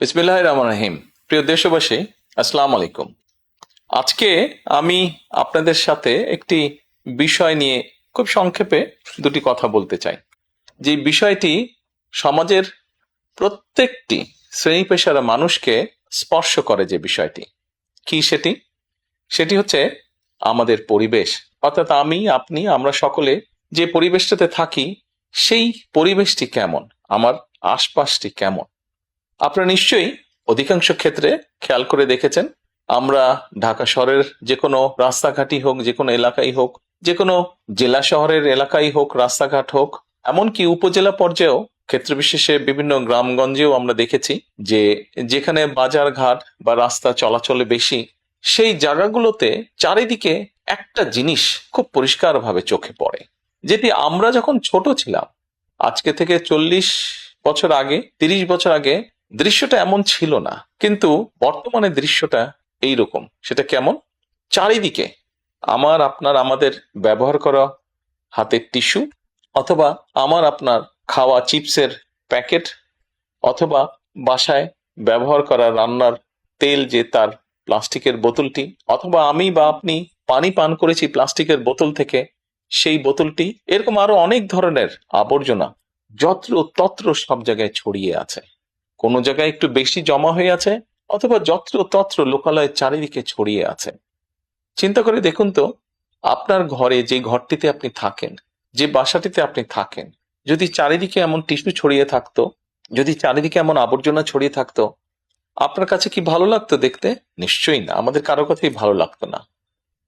বিসমিল্লাহির রহমানির রহিম। প্রিয় দেশবাসী, আসসালামু আলাইকুম। আজকে আমি আপনাদের সাথে একটি বিষয় নিয়ে খুব সংক্ষেপে দুটি কথা বলতে চাই। যে বিষয়টি সমাজের প্রত্যেকটি শ্রেণী পেশার মানুষকে স্পর্শ করে। যে বিষয়টি কি সেটি হচ্ছে আমাদের পরিবেশ। অর্থাৎ আমি, আপনি, আমরা সকলে যে পরিবেশটাতে থাকি সেই পরিবেশটি কেমন, আমার আশপাশটি কেমন। আপনারা নিশ্চয়ই অধিকাংশ ক্ষেত্রে খেয়াল করে দেখেছেন, আমরা ঢাকা শহরের যে কোনো রাস্তাঘাটই হোক, যে কোনো এলাকাই হোক, যে কোনো জেলা শহরের এলাকাই হোক, রাস্তাঘাট হোক, এমনকি উপজেলা পর্যায়েও ক্ষেত্র বিশেষে বিভিন্ন গ্রামগঞ্জেও আমরা দেখেছি যে যেখানে বাজার ঘাট বা রাস্তা চলাচলে বেশি, সেই জায়গাগুলোতে চারিদিকে একটা জিনিস খুব পরিষ্কারভাবে চোখে পড়ে, যেটি আমরা যখন ছোট ছিলাম, আজকে থেকে 40 বছর আগে, 30 বছর আগে দৃশ্যটা এমন ছিল না, কিন্তু বর্তমানে দৃশ্যটা এইরকম। সেটা কেমন? চারিদিকে আমার, আপনার, আমাদের ব্যবহার করা হাতের টিস্যু, অথবা আমার আপনার খাওয়া চিপসের প্যাকেট, অথবা বাসায় ব্যবহার করা রান্নার তেল যে তার প্লাস্টিকের বোতলটি, অথবা আমি বা আপনি পানি পান করেছি প্লাস্টিকের বোতল থেকে সেই বোতলটি, এরকম আরো অনেক ধরনের আবর্জনা যত্র তত্র সব জায়গায় ছড়িয়ে আছে। কোনো জায়গায় একটু বেশি জমা হয়ে আছে, অথবা যত্র তত্র লোকালয়ের চারিদিকে ছড়িয়ে আছে। চিন্তা করে দেখুন তো, আপনার ঘরে, যে ঘরটিতে আপনি থাকেন, যে বাসাটিতে আপনি থাকেন, যদি চারিদিকে এমন টিস্যু ছড়িয়ে থাকতো, যদি চারিদিকে এমন আবর্জনা ছড়িয়ে থাকতো, আপনার কাছে কি ভালো লাগতো দেখতে? নিশ্চয়ই না, আমাদের কারো কথাই ভালো লাগতো না।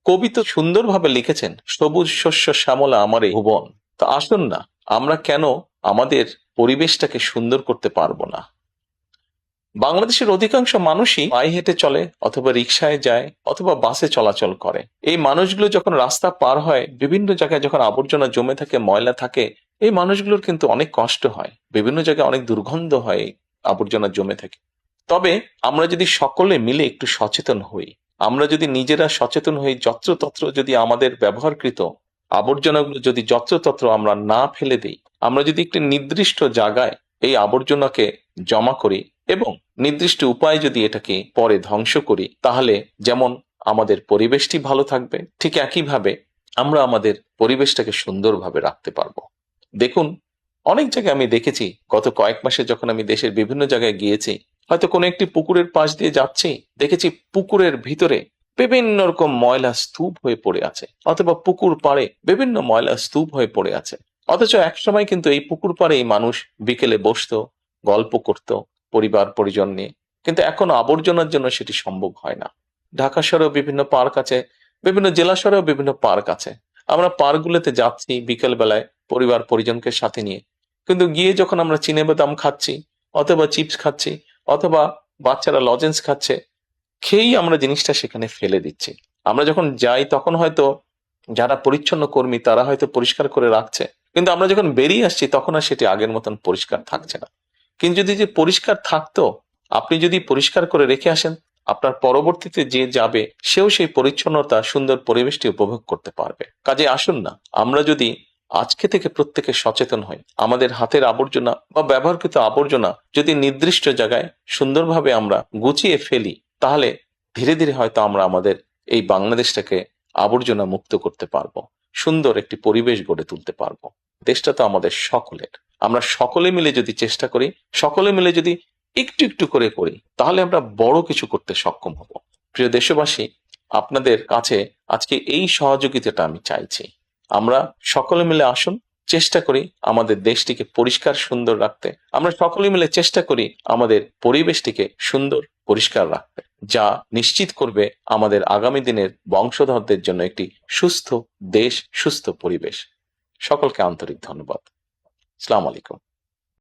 কবি তো সুন্দরভাবে লিখেছেন, সবুজ শস্য শ্যামলা আমার এই ভুবন। তো আসুন না, আমরা কেন আমাদের পরিবেশটাকে সুন্দর করতে পারবো না? বাংলাদেশের অধিকাংশ মানুষই পায়ে হেঁটে চলে, অথবা রিকশায় যায়, অথবা বাসে চলাচল করে। এই মানুষগুলো যখন রাস্তা পার হয়, বিভিন্ন জায়গায় যখন আবর্জনা জমে থাকে, ময়লা থাকে, এই মানুষগুলোর কিন্তু অনেক কষ্ট হয়, বিভিন্ন জায়গায় অনেক দুর্গন্ধ হয় এই আবর্জনা জমে থাকে। তবে আমরা যদি সকলে মিলে একটু সচেতন হই, আমরা যদি নিজেরা সচেতন হই, যত্রতত্র যদি আমাদের ব্যবহারকৃত আবর্জনাগুলো যদি যত্রতত্র আমরা না ফেলে দিই, আমরা যদি একটি নির্দিষ্ট জায়গায় এই আবর্জনাকে জমা করি এবং নির্দিষ্ট উপায়ে যদি এটাকে পরে ধ্বংস করি, তাহলে যেমন আমাদের পরিবেশটি ভালো থাকবে, ঠিক একইভাবে আমরা আমাদের পরিবেশটাকে সুন্দরভাবে রাখতে পারবো। দেখুন, অনেক জায়গায় আমি দেখেছি, গত কয়েক মাসে যখন আমি দেশের বিভিন্ন জায়গায় গিয়েছি, হয়তো কোনো একটি পুকুরের পাশ দিয়ে যাচ্ছি, দেখেছি পুকুরের ভিতরে বিভিন্ন রকম ময়লা স্তূপ হয়ে পড়ে আছে, অথবা পুকুর পাড়ে বিভিন্ন ময়লা স্তূপ হয়ে পড়ে আছে। অথচ একসময় কিন্তু এই পুকুর পাড়ে এই মানুষ বিকেলে বসতো, গল্প করত পরিবার পরিজন নিয়ে, কিন্তু এখন আবর্জনার জন্য সেটি সম্ভব হয় না। ঢাকা শহরেও বিভিন্ন পার্ক আছে, বিভিন্ন জেলা শহরেও বিভিন্ন পার্ক আছে। আমরা পার্কগুলোতে যাচ্ছি বিকেল বেলায় পরিবার পরিজনকে সাথে নিয়ে, কিন্তু গিয়ে যখন আমরা চিনেবাদাম খাচ্ছি, অথবা চিপস খাচ্ছি, অথবা বাচ্চারা লজেন্স খাচ্ছে, খেয়েই আমরা জিনিসটা সেখানে ফেলে দিচ্ছি। আমরা যখন যাই তখন হয়তো যারা পরিচ্ছন্ন কর্মী তারা হয়তো পরিষ্কার করে রাখছে, কিন্তু আমরা যখন বেরিয়ে আসছি তখন আর সেটি আগের মতন পরিষ্কার থাকছে না। কিন্তু যদি যে পরিষ্কার থাকতো, আপনি যদি পরিষ্কার করে রেখে আসেন, আপনার পরবর্তীতে যে যাবে সেও সেই পরিচ্ছন্নতা, সুন্দর পরিবেশটি উপভোগ করতে পারবে। কাজে আসুন না, আমরা যদি আজকে থেকে প্রত্যেকে সচেতন হই, আমাদের হাতের আবর্জনা বা ব্যবহৃত আবর্জনা যদি নির্দিষ্ট জায়গায় সুন্দরভাবে আমরা গুছিয়ে ফেলি, তাহলে ধীরে ধীরে হয়তো আমরা আমাদের এই বাংলাদেশটাকে আবর্জনা মুক্ত করতে পারবো, সুন্দর একটি পরিবেশ গড়ে তুলতে পারবো। দেশটা তো আমাদের সকলের। আমরা সকলে মিলে যদি চেষ্টা করি, সকলে মিলে যদি একটু একটু করে করি, তাহলে আমরা বড় কিছু করতে সক্ষম হব। প্রিয় দেশবাসী, আপনাদের কাছে আজকে এই সহযোগিতাটা আমি চাইছি। আমরা সকলে মিলে আসুন, চেষ্টা করি আমাদের দেশটিকে পরিষ্কার সুন্দর রাখতে। আমরা সকলে মিলে চেষ্টা করি আমাদের পরিবেশটিকে সুন্দর পরিষ্কার রাখতে, যা নিশ্চিত করবে আমাদের আগামী দিনের বংশধরদের জন্য একটি সুস্থ দেশ, সুস্থ পরিবেশ। সকলকে আন্তরিক ধন্যবাদ। আসসালামু আলাইকুম।